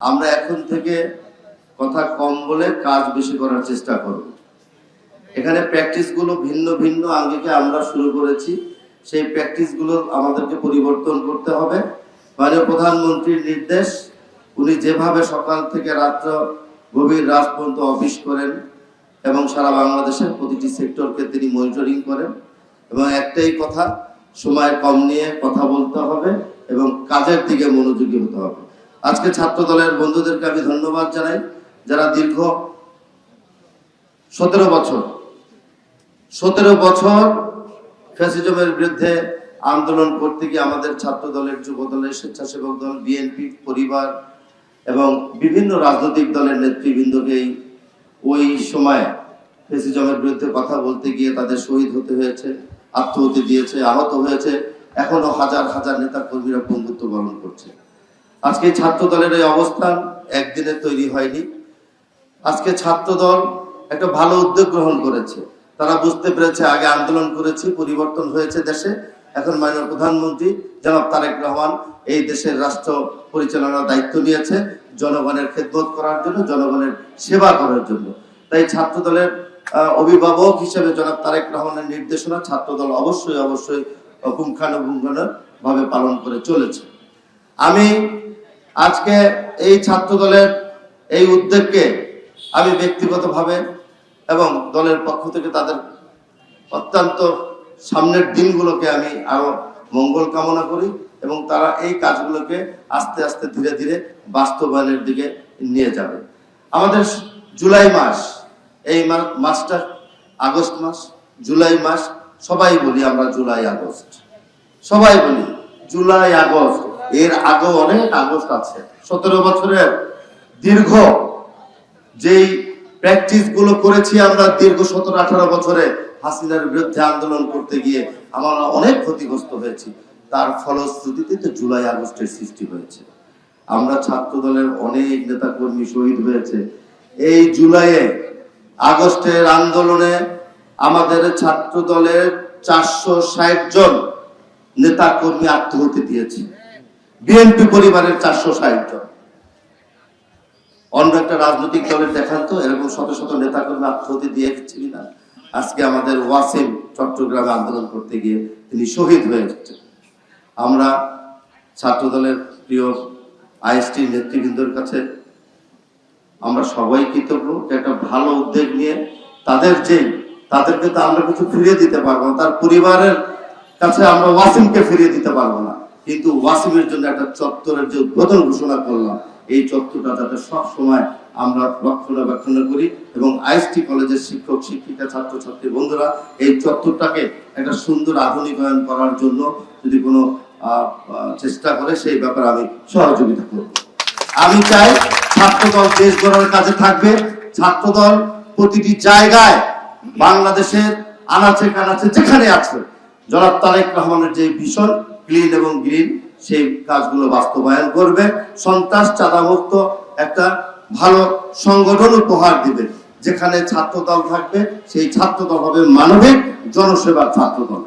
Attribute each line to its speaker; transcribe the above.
Speaker 1: আমরা এখন থেকে কথা কম বলে কাজ বেশি করার চেষ্টা করব। এখানে প্র্যাকটিসগুলো ভিন্ন ভিন্ন আঙ্গিকে আমরা শুরু করেছি, সেই প্র্যাকটিসগুলো আমাদেরকে পরিবর্তন করতে হবে। মাননীয় প্রধানমন্ত্রীর নির্দেশ, উনি যেভাবে সকাল থেকে রাত্র গভীর রাত পর্যন্ত অফিস করেন এবং সারা বাংলাদেশের প্রতিটি সেক্টরকে তিনি মনিটরিং করেন, এবং একটাই কথা, সময় কম নিয়ে কথা বলতে হবে এবং কাজের দিকে মনোযোগী হতে হবে। আজকে ছাত্র দলের বন্ধুদেরকে আমি ধন্যবাদ জানাই, যারা দীর্ঘ 17 বছর ফ্যাসিজমের বিরুদ্ধে আন্দোলন করতে গিয়ে আমাদের ছাত্র দলের, যুব দলের, স্বেচ্ছাসেবক দল, বিএনপি পরিবার এবং বিভিন্ন রাজনৈতিক দলের নেতৃবৃন্দকে ওই সময় ফ্যাসিজমের বিরুদ্ধে কথা বলতে গিয়ে তাদের শহীদ হতে হয়েছে, আত্মহত্যা দিয়েছে, আহত হয়েছে। এখনো হাজার হাজার নেতা কর্মীরা বন্ধুত্ব বরণ করছে। আজকে ছাত্র দলের এই অবস্থান একদিনে তৈরি হয়নি। আজকে ছাত্র দল একটা ভালো উদ্যোগ গ্রহণ করেছে। তারা বুঝতে পেরেছে আগে আন্দোলন করেছি, পরিবর্তন হয়েছে দেশে, এখন মাননীয় প্রধানমন্ত্রী জনাব তারেক রহমান এই দেশের রাষ্ট্র পরিচালনার দায়িত্ব নিয়েছে জনগণের খেদমত করার জন্য, জনগণের সেবা করার জন্য। তাই ছাত্র দলের অভিভাবক হিসেবে জনাব তারেক রহমানের নির্দেশনা ছাত্র দল অবশ্যই পুঙ্খানুপুঙ্খানুভাবে পালন করে চলেছে। আমি আজকে এই ছাত্র দলের এই উদ্যোগকে আমি ব্যক্তিগতভাবে এবং দলের পক্ষ থেকে তাদের অত্যন্ত সামনের দিনগুলোকে আমি আরো মঙ্গল কামনা করি এবং তারা এই কাজগুলোকে আস্তে আস্তে ধীরে ধীরে বাস্তবায়নের দিকে নিয়ে যাবে। আমাদের জুলাই মাস, এই মাসটা আগস্ট মাস, জুলাই মাস, সবাই বলি আমরা জুলাই আগস্ট, সবাই বলি জুলাই আগস্ট, এর আগেও অনেক আগস্ট আছে। 17 বছরের দীর্ঘ যেই প্র্যাকটিস গুলো করেছি আমরা দীর্ঘ 17-18 বছরে হাসিনার বিরুদ্ধে আন্দোলন করতে গিয়ে আমরা অনেক ক্ষতিগ্রস্ত হয়েছি। তার ফলশ্রুতিতে তো জুলাই আগস্টের সৃষ্টি হয়েছে। আমরা ছাত্র দলের অনেক নেতা কর্মী শহীদ হয়েছে। এই জুলাইয়ে আগস্টের আন্দোলনে আমাদের ছাত্র দলের 460 জন নেতা কর্মী আত্মহত্যা দিয়েছে। বিএনপি পরিবারের 460 জন। অন্য একটা রাজনৈতিক দলের দেখান তো এরকম শত শত নেতা কর্মী আত্মহত্যা দিয়েছে কিনা। আজকে আমাদের ওয়াসিম চট্টগ্রামে আন্দোলন করতে গিয়ে তিনি শহীদ হয়ে যাচ্ছেন। আমরা ছাত্র দলের প্রিয় আইএসটি নেতৃবৃন্দের কাছে আমরা সবাই কৃতজ্ঞ, একটা ভালো উদ্যোগ নিয়ে তাদেরকে তো আমরা কিছু ফিরিয়ে দিতে পারবো না, তার পরিবারের কাছে আমরা ওয়াসিমকে ফিরিয়ে দিতে পারবো না, কিন্তু ওয়াসিমের জন্য একটা চত্বরের যে উদ্বোধন ঘোষণা করলাম, এই চত্বরটা যাতে সব সময় আমরা রক্ষণাবেক্ষণ করি এবং আইএসটি কলেজের শিক্ষক শিক্ষিকা ছাত্রছাত্রী বন্ধুরা এই চত্বরটাকে একটা সুন্দর আধুনিকায়ন করার জন্য যদি কোনো চেষ্টা করে সেই ব্যাপারে আমি সহযোগিতা করব। আমি চাই ছাত্রদল দেশ গড়ার কাজে থাকবে। ছাত্রদল প্রতিটি জায়গায় বাংলাদেশের আনাচে কানাচে যেখানে আছে জনাব তারেক রহমানের যে ভিশন ক্লিন এবং গ্রিন, সেই কাজগুলো বাস্তবায়ন করবে। সন্ত্রাস চাঁদামুক্ত একটা ভালো সংগঠন উপহার দিবে। যেখানে ছাত্রদল থাকবে সেই ছাত্রদল হবে মানবিক জনসেবার ছাত্রদল।